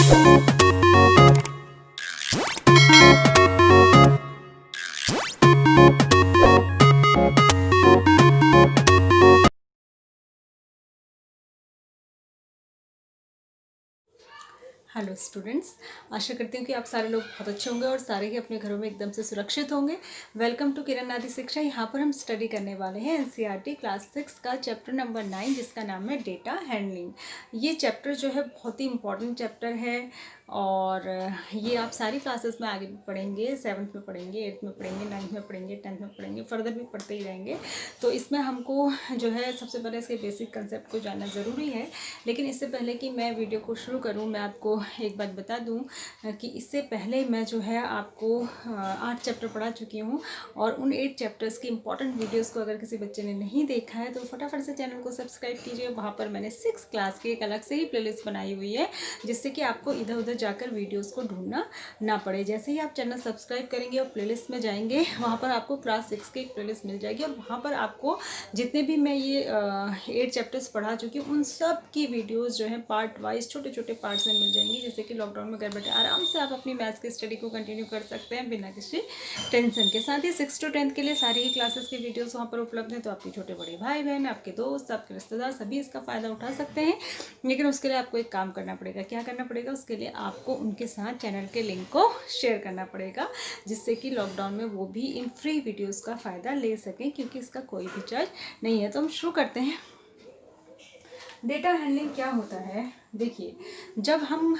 Hello students, आशा करती हूँ कि आप सारे लोग बहुत अच्छे होंगे और सारे ही अपने घरों में एकदम से सुरक्षित होंगे। वेलकम टू किरण आदि शिक्षा। यहाँ पर हम स्टडी करने वाले हैं एनसीईआरटी क्लास 6 का चैप्टर नंबर 9, जिसका नाम है डेटा हैंडलिंग। ये चैप्टर जो है बहुत ही इंपॉर्टेंट चैप्टर है और ये आप सारी क्लासेस में आगे भी पढ़ेंगे, 7th में पढ़ेंगे, 8th में पढ़ेंगे, 9th में पढ़ेंगे, 10th में पढ़ेंगे, फर्दर भी पढ़ते ही रहेंगे। तो इसमें हमको जो है सबसे पहले इसके बेसिक कंसेप्ट को जानना ज़रूरी है। लेकिन इससे पहले कि मैं वीडियो को शुरू करूँ, मैं आपको एक बात बता दूं कि इससे पहले मैं जो है आपको 8 चैप्टर पढ़ा चुकी हूँ और उन 8 चैप्टर्स की इंपॉर्टेंट वीडियोस को अगर किसी बच्चे ने नहीं देखा है तो फटाफट से चैनल को सब्सक्राइब कीजिए। वहाँ पर मैंने 6 क्लास की एक अलग से ही प्लेलिस्ट बनाई हुई है, जिससे कि आपको इधर उधर जाकर वीडियोज़ को ढूंढना ना पड़े। जैसे ही आप चैनल सब्सक्राइब करेंगे और प्लेलिस्ट में जाएंगे, वहाँ पर आपको क्लास 6 की एक प्लेलिस्ट मिल जाएगी और वहाँ पर आपको जितने भी मैं ये 8 चैप्टर्स पढ़ा चुकी हूँ उन सब की वीडियोज़ जो है पार्ट वाइज छोटे छोटे पार्ट्स में मिल जाएंगी, जिससे कि लॉकडाउन में घर बैठे आराम से आप अपनी मैथ्स की स्टडी को कंटिन्यू कर सकते हैं बिना किसी टेंशन के। साथ ही 6 to 10 के लिए सारी ही क्लासेस की वीडियोस वहाँ पर उपलब्ध हैं, तो आपके छोटे बड़े भाई बहन, आपके दोस्त, आपके रिश्तेदार सभी इसका फ़ायदा उठा सकते हैं। लेकिन उसके लिए आपको एक काम करना पड़ेगा। क्या करना पड़ेगा? उसके लिए आपको उनके साथ चैनल के लिंक को शेयर करना पड़ेगा, जिससे कि लॉकडाउन में वो भी इन फ्री वीडियोज़ का फ़ायदा ले सकें, क्योंकि इसका कोई भी चार्ज नहीं है। तो हम शुरू करते हैं। डेटा हैंडलिंग क्या होता है? देखिए, जब हम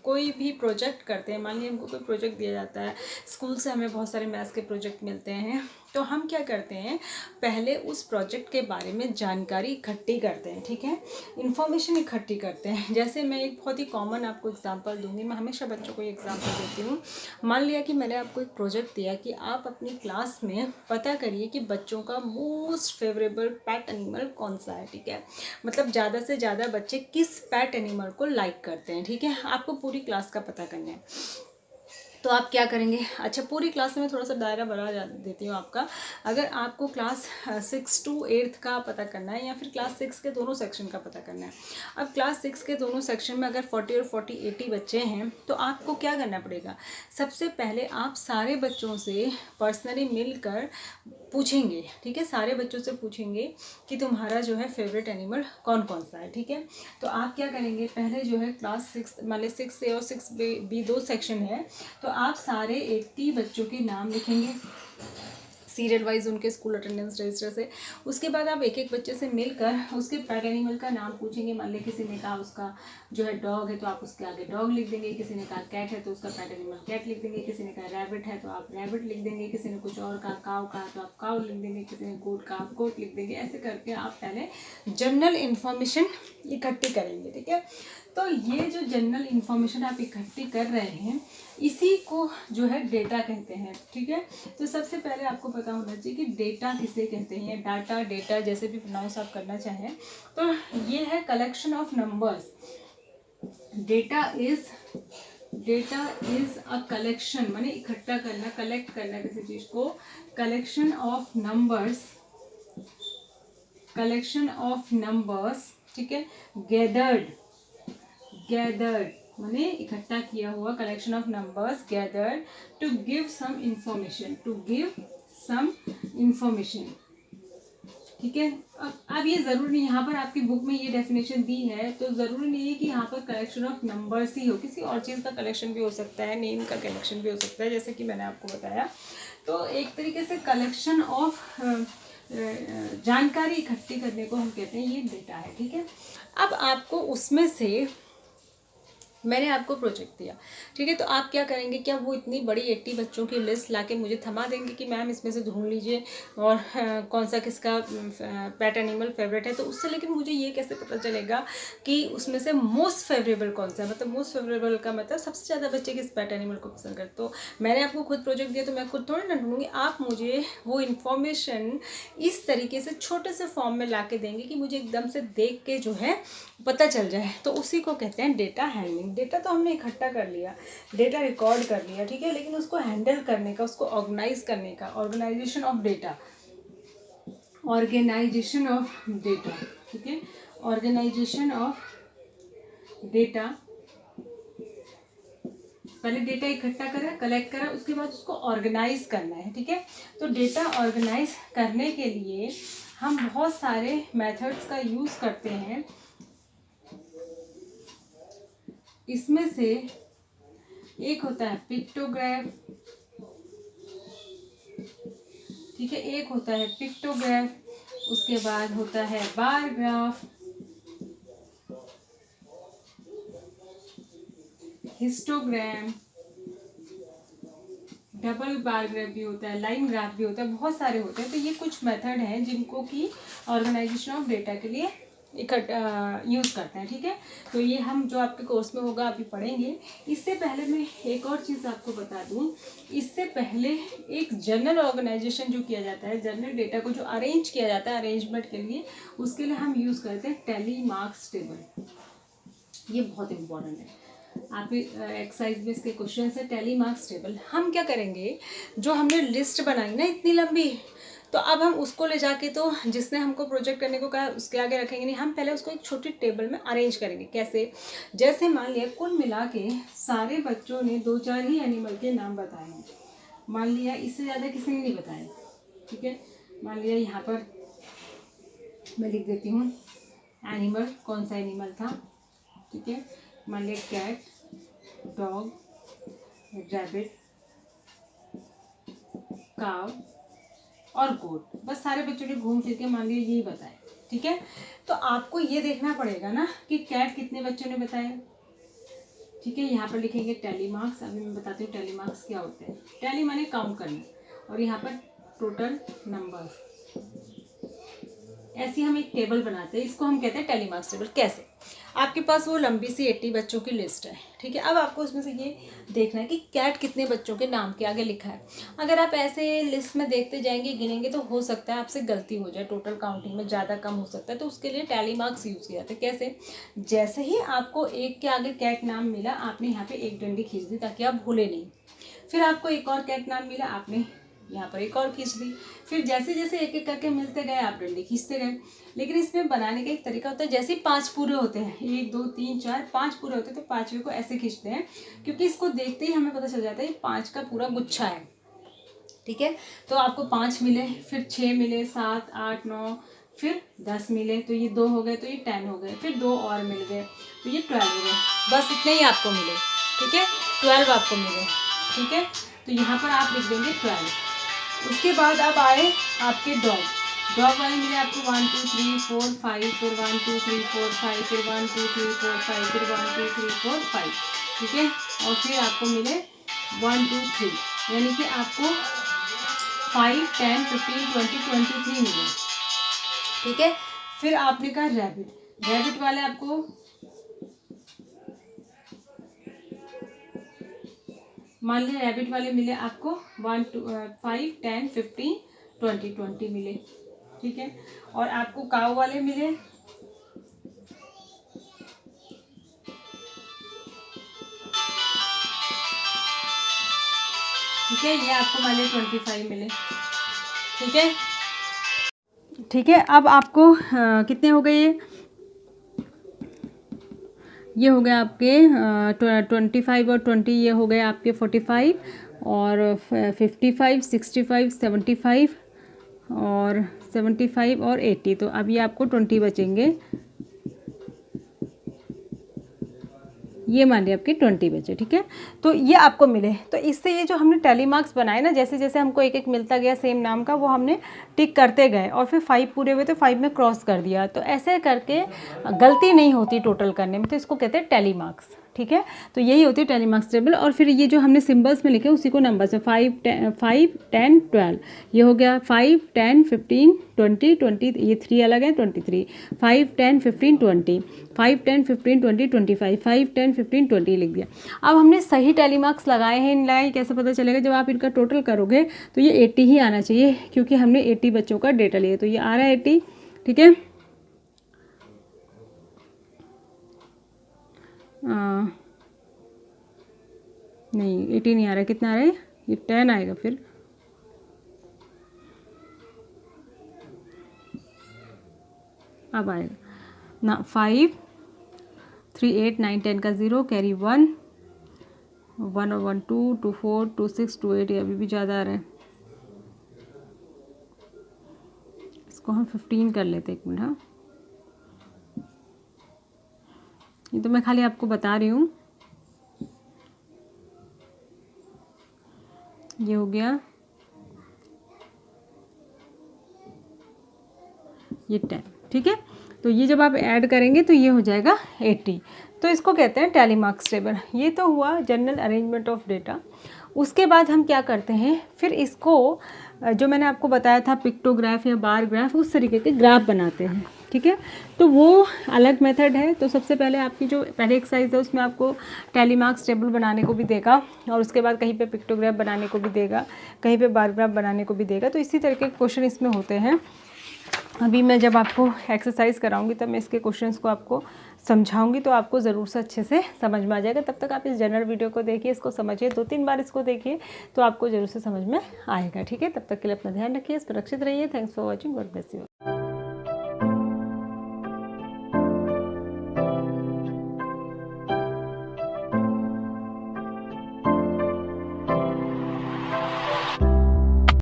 कोई भी प्रोजेक्ट करते हैं, मान लीजिए हमको कोई प्रोजेक्ट दिया जाता है, स्कूल से हमें बहुत सारे मैथ्स के प्रोजेक्ट मिलते हैं, तो हम क्या करते हैं, पहले उस प्रोजेक्ट के बारे में जानकारी इकट्ठी करते हैं, ठीक है, इन्फॉर्मेशन इकट्ठी करते हैं। जैसे मैं एक बहुत ही कॉमन आपको एग्जांपल दूंगी, मैं हमेशा बच्चों को एग्जांपल देती हूँ। मान लिया कि मैंने आपको एक प्रोजेक्ट दिया कि आप अपनी क्लास में पता करिए कि बच्चों का मोस्ट फेवरेबल पेट एनिमल कौन सा है, ठीक है, मतलब ज़्यादा से ज़्यादा बच्चे किस पेट एनिमल को लाइक करते हैं, ठीक है, आपको पूरी क्लास का पता करना है। तो आप क्या करेंगे? अच्छा, पूरी क्लास में थोड़ा सा दायरा बढ़ा देती हूँ आपका। अगर आपको क्लास 6 to 8 का पता करना है या फिर क्लास 6 के दोनों सेक्शन का पता करना है, अब क्लास 6 के दोनों सेक्शन में अगर 40 और 40 80 बच्चे हैं, तो आपको क्या करना पड़ेगा? सबसे पहले आप सारे बच्चों से पर्सनली मिलकर पूछेंगे, ठीक है, सारे बच्चों से पूछेंगे कि तुम्हारा जो है फेवरेट एनिमल कौन कौन सा है, ठीक है। तो आप क्या करेंगे, पहले जो है क्लास 6 मान ली 6A और 6B दो सेक्शन है, तो आप सारे 80 बच्चों के नाम लिखेंगे सीरियल वाइज उनके स्कूल अटेंडेंस रजिस्टर से। उसके बाद आप एक एक बच्चे से मिलकर उसके पेट एनिमल का नाम पूछेंगे। मान लें किसी ने कहा उसका जो है डॉग है, तो आप उसके आगे डॉग लिख देंगे। किसी ने कहा कैट है, तो उसका पेट एनिमल कैट लिख देंगे। किसी ने कहा रैबिट है, तो आप रैबिट लिख देंगे। किसी ने कुछ और कहा काव कहा, तो आप काव लिख देंगे। किसी ने गोट कहा, आप गोट लिख देंगे। ऐसे करके आप पहले जनरल इन्फॉर्मेशन इकट्ठी करेंगे, ठीक है। तो ये जो जनरल इन्फॉर्मेशन आप इकट्ठी कर रहे हैं, इसी को जो है डेटा कहते हैं, ठीक है। तो सबसे पहले आपको पता होना चाहिए कि डेटा किसे कहते हैं, डाटा, डेटा, जैसे भी प्रोनाउंस आप करना चाहें। तो ये है collection of numbers. Data is a collection, माने इकट्ठा करना, कलेक्ट करना किसी चीज को। Collection of numbers, collection of numbers, ठीक है। गैदर्ड माने इकट्ठा किया हुआ, collection of numbers gathered to give some information, ठीक है। अब ये जरूरी नहीं, यहाँ पर आपकी बुक में ये डेफिनेशन दी है, तो जरूरी नहीं है कि यहाँ पर कलेक्शन ऑफ नंबर्स ही हो, किसी और चीज़ का कलेक्शन भी हो सकता है, नेम का कलेक्शन भी हो सकता है, जैसे कि मैंने आपको बताया। तो एक तरीके से कलेक्शन ऑफ जानकारी इकट्ठी करने को हम कहते हैं, ये डेटा है, ठीक है। अब आपको उसमें से मैंने आपको प्रोजेक्ट दिया, ठीक है, तो आप क्या करेंगे, क्या वो इतनी बड़ी 80 बच्चों की लिस्ट लाके मुझे थमा देंगे कि मैम इसमें से ढूंढ लीजिए और कौन सा किसका पेट एनिमल फेवरेट है? तो उससे लेकिन मुझे ये कैसे पता चलेगा कि उसमें से मोस्ट फेवरेबल कौन सा है? मतलब मोस्ट फेवरेबल का मतलब सबसे ज़्यादा बच्चे किस पेट एनिमल को पसंद करते। तो मैंने आपको खुद प्रोजेक्ट दिया, तो मैं खुद थोड़ी ना ढूंढूंगी, आप मुझे वो इन्फॉर्मेशन इस तरीके से छोटे से फॉर्म में ला के देंगे कि मुझे एकदम से देख के जो है पता चल जाए। तो उसी को कहते हैं डेटा हैंडलिंग। डेटा तो हमने इकट्ठा कर लिया, डेटा रिकॉर्ड कर लिया, ठीक है, लेकिन उसको हैंडल करने का, उसको ऑर्गेनाइज करने का, ऑर्गेनाइजेशन ऑफ डेटा, ठीक है, ऑर्गेनाइजेशन ऑफ डेटा पहले डेटा इकट्ठा करा, कलेक्ट करा, उसके बाद उसको ऑर्गेनाइज करना है, ठीक है। तो डेटा ऑर्गेनाइज करने के लिए हम बहुत सारे मेथड्स का यूज़ करते हैं। इसमें से एक होता है पिक्टोग्राफ, ठीक है, एक होता है पिक्टोग्राफ, उसके बाद होता है bar graph, histogram, double bar graph भी होता है, लाइन ग्राफ भी होता है, बहुत सारे होते हैं। तो ये कुछ मेथड हैं जिनको कि ऑर्गेनाइजेशन ऑफ डेटा के लिए इकट्ठा यूज़ करते हैं, ठीक है। तो ये हम जो आपके कोर्स में होगा अभी पढ़ेंगे। इससे पहले मैं एक और चीज़ आपको बता दूं, इससे पहले एक जनरल ऑर्गेनाइजेशन जो किया जाता है, जनरल डेटा को जो अरेंज किया जाता है अरेंजमेंट के लिए, उसके लिए हम यूज़ करते हैं टैली मार्क्स टेबल। ये बहुत इंपॉर्टेंट है, आपके एक्सरसाइज में इसके क्वेश्चन है। टैली मार्क्स टेबल हम क्या करेंगे, जो हमने लिस्ट बनाई ना इतनी लंबी, तो अब हम उसको ले जाके, तो जिसने हमको प्रोजेक्ट करने को कहा उसके आगे रखेंगे नहीं, हम पहले उसको एक छोटी टेबल में अरेंज करेंगे। कैसे? जैसे मान लिया कुल मिला के सारे बच्चों ने 2-4 ही एनिमल के नाम बताए हैं, मान लिया इससे ज़्यादा किसी ने नहीं बताए, ठीक है। मान लिया यहाँ पर मैं लिख देती हूँ एनिमल, कौन सा एनिमल था, ठीक है। मान लिया कैट, डॉग, रैबिट, काव और गोट, बस सारे बच्चों ने घूम फिर के मान लिया यही बताया, ठीक है। तो आपको ये देखना पड़ेगा ना कि कैट कितने बच्चों ने बताया, ठीक है। यहाँ पर लिखेंगे टैली मार्क्स। अभी मैं बताती हूँ टैली मार्क्स क्या होते हैं। टैली माने काउंट करना, और यहाँ पर टोटल नंबर्स, ऐसी हम एक टेबल बनाते हैं, इसको हम कहते हैं टैली मार्क्स टेबल। कैसे? आपके पास वो लंबी सी 80 बच्चों की लिस्ट है, ठीक है। अब आपको उसमें से ये देखना है कि कैट कितने बच्चों के नाम के आगे लिखा है। अगर आप ऐसे लिस्ट में देखते जाएंगे, गिनेंगे, तो हो सकता है आपसे गलती हो जाए, टोटल काउंटिंग में ज़्यादा कम हो सकता है। तो उसके लिए टैली मार्क्स यूज़ किया जाता है। कैसे? जैसे ही आपको एक के आगे कैट नाम मिला, आपने यहाँ पर एक डंडी खींच दी ताकि आप भूले नहीं। फिर आपको एक और कैट नाम मिला, आपने यहाँ पर एक और खींच दी। फिर जैसे जैसे एक एक करके मिलते गए, आप डंडी खींचते गए। लेकिन इसमें बनाने का एक तरीका होता है, जैसे 5 पूरे होते हैं, 1 2 3 4 5 पूरे होते हैं, तो 5वें को ऐसे खींचते हैं, क्योंकि इसको देखते ही हमें पता चल जाता है 5 का पूरा गुच्छा है, ठीक है। तो आपको 5 मिले, फिर 6 मिले, 7 8 9, फिर 10 मिले, तो ये 2 हो गए, तो ये 10 हो गए, फिर 2 और मिल गए, तो ये 12 हो गए। बस इतने ही आपको मिले, ठीक है, 12 आपको मिले, ठीक है। तो यहाँ पर आप लिख देंगे 12। उसके बाद अब आए आपके डॉग, डॉग वाले मिले आपको 1 2 3 4 5, फिर 1 2 3 4 5, फिर 1 2 3 4 5, फिर 1 2 3 4 5, ठीक है। और फिर आपको मिले 1 2 3, यानी कि आपको 5 10 15 20 23 मिले, ठीक है। फिर आपने कहा रैबिट, रैबिट वाले आपको मान लिया रैबिट वाले मिले आपको 1 2 5 10 15 20 20 मिले, ठीक है। और आपको काऊ वाले मिले, ठीक है, ये आपको मान लिया 25 मिले, ठीक है, ठीक है। अब आपको कितने हो गए, ये हो गए आपके 25 और 20, ये हो गए आपके 45 और 55 65 75 और 75 और 80। तो अब ये आपको 20 बचेंगे, ये मान लिया आपके 20 बचे, ठीक है। तो ये आपको मिले। तो इससे ये जो हमने टैली मार्क्स बनाए ना, जैसे जैसे हमको एक एक मिलता गया सेम नाम का, वो हमने टिक करते गए, और फिर 5 पूरे हुए तो 5 में क्रॉस कर दिया। तो ऐसे करके गलती नहीं होती टोटल करने में, तो इसको कहते हैं टैली मार्क्स, ठीक है। तो यही होती है टैली मार्क्स टेबल। और फिर ये जो हमने सिंबल्स में लिखे उसी को नंबर से 5 10 12, ये हो गया 5 10 15 20 20, ये 3 अलग है 23, 5 10 15 20, 5 10 15 20 25, 5 10 15 20 लिख दिया। अब हमने सही टैली मार्क्स लगाए हैं, नहीं लगाए, कैसे पता चलेगा? जब आप इनका टोटल करोगे तो ये 80 ही आना चाहिए, क्योंकि हमने 80 बच्चों का डेटा लिया। तो ये आ रहा है 80, ठीक है। नहीं 80 नहीं आ रहा है, कितना आ रहा है? ये 10 आएगा फिर, अब आएगा ना 5 3 8 9 10 का 0 कैरी 1 1 और 1 2, 2 4, 2 6, 2 8, ये अभी भी ज़्यादा आ रहे हैं। इसको हम 15 कर लेते हैं, एक मिनट। हाँ, ये तो मैं खाली आपको बता रही हूँ। ये हो गया, ये 10, ठीक है। तो ये जब आप ऐड करेंगे तो ये हो जाएगा 80। तो इसको कहते हैं टैली मार्क्स टेबल। ये तो हुआ जनरल अरेंजमेंट ऑफ डेटा। उसके बाद हम क्या करते हैं, फिर इसको जो मैंने आपको बताया था पिक्टोग्राफ या बार ग्राफ, उस तरीके के ग्राफ बनाते हैं, ठीक है। तो वो अलग मेथड है। तो सबसे पहले आपकी जो पहले एक्सरसाइज है उसमें आपको टैली मार्क्स टेबल बनाने को भी देगा, और उसके बाद कहीं पे पिक्टोग्राफ बनाने को भी देगा, कहीं पे बार ग्राफ बनाने को भी देगा। तो इसी तरीके के क्वेश्चन इसमें होते हैं। अभी मैं जब आपको एक्सरसाइज कराऊंगी तब मैं इसके क्वेश्चंस को आपको समझाऊंगी, तो आपको ज़रूर से अच्छे से समझ में आ जाएगा। तब तक आप इस जनरल वीडियो को देखिए, इसको समझिए, 2-3 बार इसको देखिए, तो आपको ज़रूर से समझ में आएगा, ठीक है। तब तक के लिए अपना ध्यान रखिए, सुरक्षित रहिए। Thanks for watching, God bless you.